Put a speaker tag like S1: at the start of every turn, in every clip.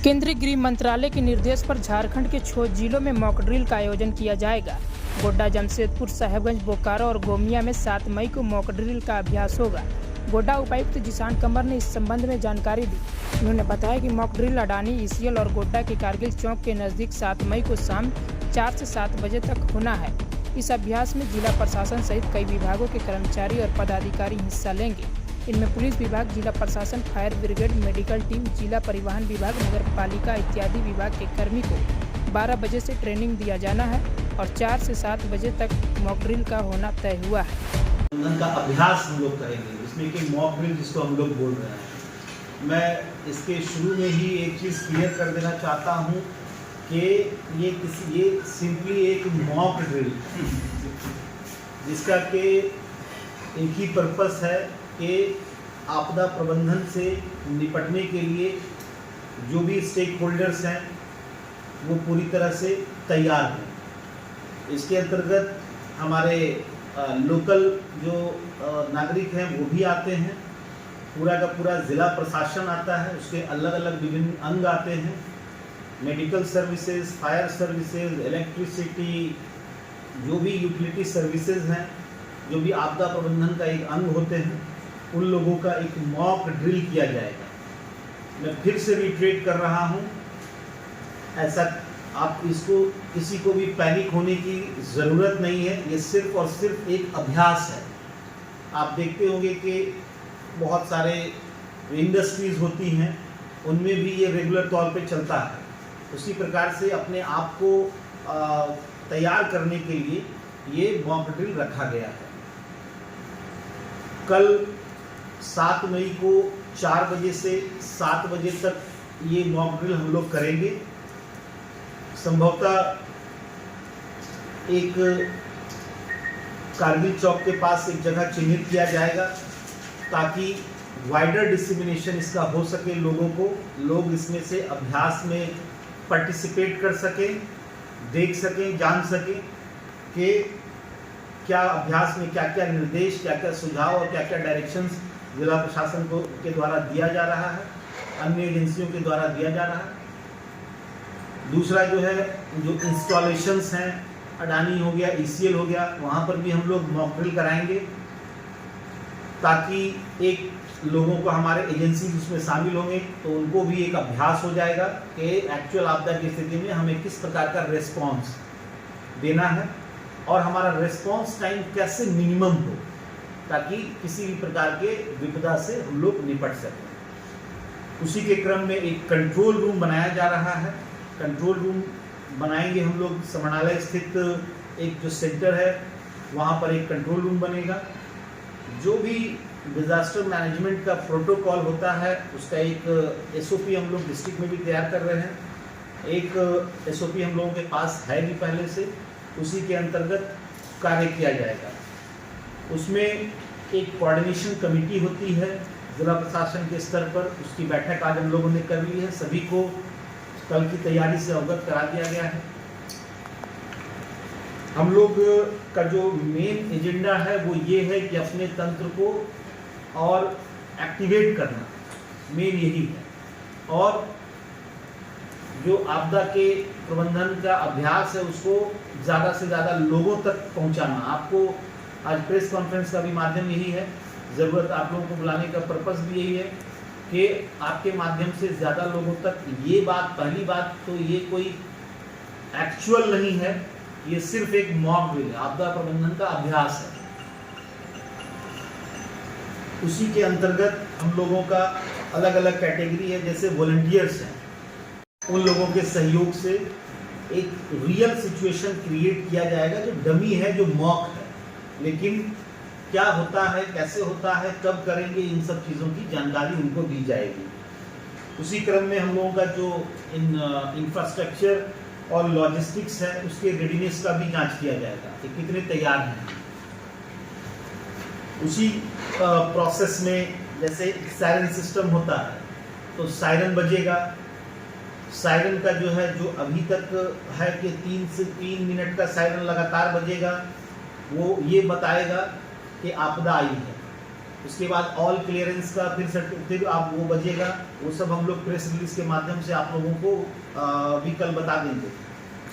S1: केंद्रीय गृह मंत्रालय के निर्देश पर झारखंड के 6 जिलों में मॉक ड्रिल का आयोजन किया जाएगा। गोड्डा, जमशेदपुर, साहेबगंज, बोकारो और गोमिया में 7 मई को मॉक ड्रिल का अभ्यास होगा। गोड्डा उपायुक्त जिशान कमर ने इस संबंध में जानकारी दी। उन्होंने बताया कि मॉक ड्रिल अडानी, ईसीएल और गोड्डा के कारगिल चौक के नज़दीक 7 मई को शाम 4 से 7 बजे तक होना है। इस अभ्यास में जिला प्रशासन सहित कई विभागों के कर्मचारी और पदाधिकारी हिस्सा लेंगे। इनमें पुलिस विभाग, जिला प्रशासन, फायर ब्रिगेड, मेडिकल टीम, जिला परिवहन विभाग, नगर पालिका इत्यादि विभाग के कर्मी को 12 बजे से ट्रेनिंग दिया जाना है और 4 से 7 बजे तक मॉक ड्रिल का होना तय हुआ है।
S2: का अभ्यास हम लोग करेंगे, जिसमें कि मॉक ड्रिल जिसको हम लोग बोल रहे हैं। मैं इसके शुरू में ही एक चीज़ क्लियर कर देना चाहता हूँ कि ये सिंपली एक मॉक ड्रिल, जिसका कि एक ही पर्पस है कि आपदा प्रबंधन से निपटने के लिए जो भी स्टेक होल्डर्स हैं वो पूरी तरह से तैयार हैं। इसके अंतर्गत हमारे लोकल जो नागरिक हैं वो भी आते हैं, पूरा का पूरा ज़िला प्रशासन आता है, उसके अलग अलग विभिन्न अंग आते हैं, medical services, fire services, electricity, जो भी यूटिलिटी सर्विसेज हैं, जो भी आपदा प्रबंधन का एक अंग होते हैं, उन लोगों का एक मॉक ड्रिल किया जाएगा। मैं फिर से रिट्रेट कर रहा हूं, ऐसा आप इसको किसी को भी पैनिक होने की ज़रूरत नहीं है। ये सिर्फ और सिर्फ एक अभ्यास है। आप देखते होंगे कि बहुत सारे इंडस्ट्रीज़ होती हैं, उनमें भी ये रेगुलर तौर पे चलता है। उसी प्रकार से अपने आप को तैयार करने के लिए ये मॉक ड्रिल रखा गया है। कल 7 मई को 4 बजे से 7 बजे तक ये मॉक ड्रिल हम लोग करेंगे। संभवतः एक कारगिल चौक के पास एक जगह चिन्हित किया जाएगा ताकि वाइडर डिसिमिनेशन इसका हो सके, लोग इसमें से अभ्यास में पार्टिसिपेट कर सकें, देख सकें, जान सकें कि क्या अभ्यास में क्या क्या निर्देश, क्या क्या सुझाव और क्या क्या डायरेक्शंस जिला प्रशासन के द्वारा दिया जा रहा है, अन्य एजेंसियों के द्वारा दिया जा रहा है। दूसरा जो इंस्टॉलेशंस हैं, अडानी हो गया, ईसीएल हो गया, वहाँ पर भी हम लोग मॉक ड्रिल कराएंगे ताकि एक लोगों को, हमारे एजेंसी जिसमें शामिल होंगे तो उनको भी एक अभ्यास हो जाएगा कि एक्चुअल आपदा की स्थिति में हमें किस प्रकार का रिस्पॉन्स देना है और हमारा रिस्पॉन्स टाइम कैसे मिनिमम हो, ताकि किसी भी प्रकार के विपदा से हम लोग निपट सकें। उसी के क्रम में एक कंट्रोल रूम बनाया जा रहा है। कंट्रोल रूम बनाएंगे हम लोग, समणालय स्थित एक जो सेंटर है वहाँ पर एक कंट्रोल रूम बनेगा। जो भी डिज़ास्टर मैनेजमेंट का प्रोटोकॉल होता है उसका एक एसओपी हम लोग डिस्ट्रिक्ट में भी तैयार कर रहे हैं। एक एसओपी हम लोगों के पास है भी पहले से, उसी के अंतर्गत कार्य किया जाएगा। उसमें एक कोऑर्डिनेशन कमेटी होती है जिला प्रशासन के स्तर पर, उसकी बैठक आज हम लोगों ने कर ली है। सभी को कल की तैयारी से अवगत करा दिया गया है। हम लोग का जो मेन एजेंडा है वो ये है कि अपने तंत्र को और एक्टिवेट करना, मेन यही है। और जो आपदा के प्रबंधन का अभ्यास है उसको ज़्यादा से ज़्यादा लोगों तक पहुंचाना। आपको आज प्रेस कॉन्फ्रेंस का भी माध्यम यही है, ज़रूरत आप लोगों को बुलाने का पर्पस भी यही है कि आपके माध्यम से ज़्यादा लोगों तक ये बात, पहली बात तो ये कोई एक्चुअल नहीं है, ये सिर्फ एक मॉक ड्रिल है, आपदा प्रबंधन का अभ्यास है। उसी के अंतर्गत हम लोगों का अलग अलग कैटेगरी है, जैसे वॉलंटियर्स हैं, उन लोगों के सहयोग से एक रियल सिचुएशन क्रिएट किया जाएगा जो डमी है, जो मॉक है, लेकिन क्या होता है, कैसे होता है, कब करेंगे, इन सब चीज़ों की जानकारी उनको दी जाएगी। उसी क्रम में हम लोगों का जो इंफ्रास्ट्रक्चर और लॉजिस्टिक्स है उसके रेडीनेस का भी जांच किया जाएगा कि कितने तैयार हैं। उसी प्रोसेस में जैसे सायरन सिस्टम होता है तो सायरन बजेगा। सायरन का जो अभी तक है कि 3 से 3 मिनट का सायरन लगातार बजेगा, वो ये बताएगा कि आपदा आई है। उसके बाद ऑल क्लियरेंस का फिर आप वो बजेगा, वो सब हम लोग प्रेस रिलीज के माध्यम से आप लोगों को भी कल बता देंगे।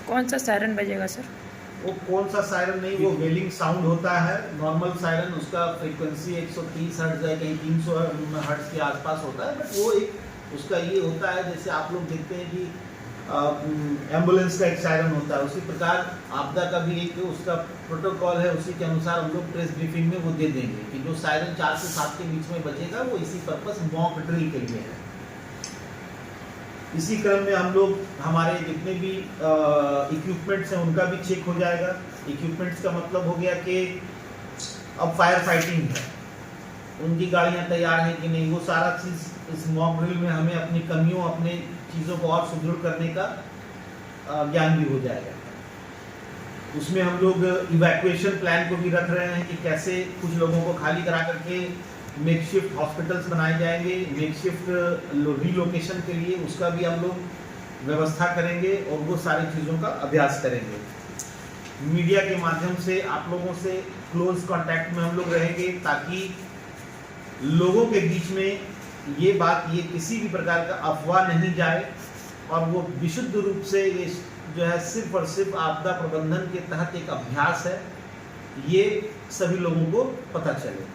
S1: कौन सा सायरन बजेगा सर?
S2: वो कौन सा सायरन नहीं, वो वेलिंग साउंड होता है नॉर्मल सायरन, उसका फ्रीक्वेंसी 130 हर्ट्ज है, कहीं 300 हर्ट्ज के आसपास होता है। बट वो एक उसका ये होता है जैसे आप लोग देखते हैं कि एम्बुलेंस का एक सायरन होता है, उसी प्रकार आपदा का भी एक उसका प्रोटोकॉल है, उसी के अनुसार हम लोग प्रेस ब्रीफिंग में वो दे देंगे कि जो सायरन 4 से 7 के बीच में बजेगा वो इसी पर्पस मॉक ड्रिल के लिए है। इसी क्रम में हम लोग हमारे जितने भी इक्विपमेंट्स हैं उनका भी चेक हो जाएगा। इक्विपमेंट्स का मतलब हो गया कि अब फायर फाइटिंग है, उनकी गाड़ियां तैयार हैं कि नहीं, वो सारा चीज़ इस मॉक ड्रिल में हमें अपनी कमियों, अपने चीज़ों को और सुदृढ़ करने का ज्ञान भी हो जाएगा। उसमें हम लोग इवैक्यूएशन प्लान को भी रख रहे हैं कि कैसे कुछ लोगों को खाली करा करके मेकशिफ्ट हॉस्पिटल्स बनाए जाएंगे, मेकशिफ्ट रीलोकेशन के लिए उसका भी हम लोग व्यवस्था करेंगे और वो सारी चीज़ों का अभ्यास करेंगे। मीडिया के माध्यम से आप लोगों से क्लोज कांटेक्ट में हम लोग रहेंगे ताकि लोगों के बीच में ये बात, ये किसी भी प्रकार का अफवाह नहीं जाए और वो विशुद्ध रूप से ये जो है सिर्फ और सिर्फ आपदा प्रबंधन के तहत एक अभ्यास है, ये सभी लोगों को पता चले।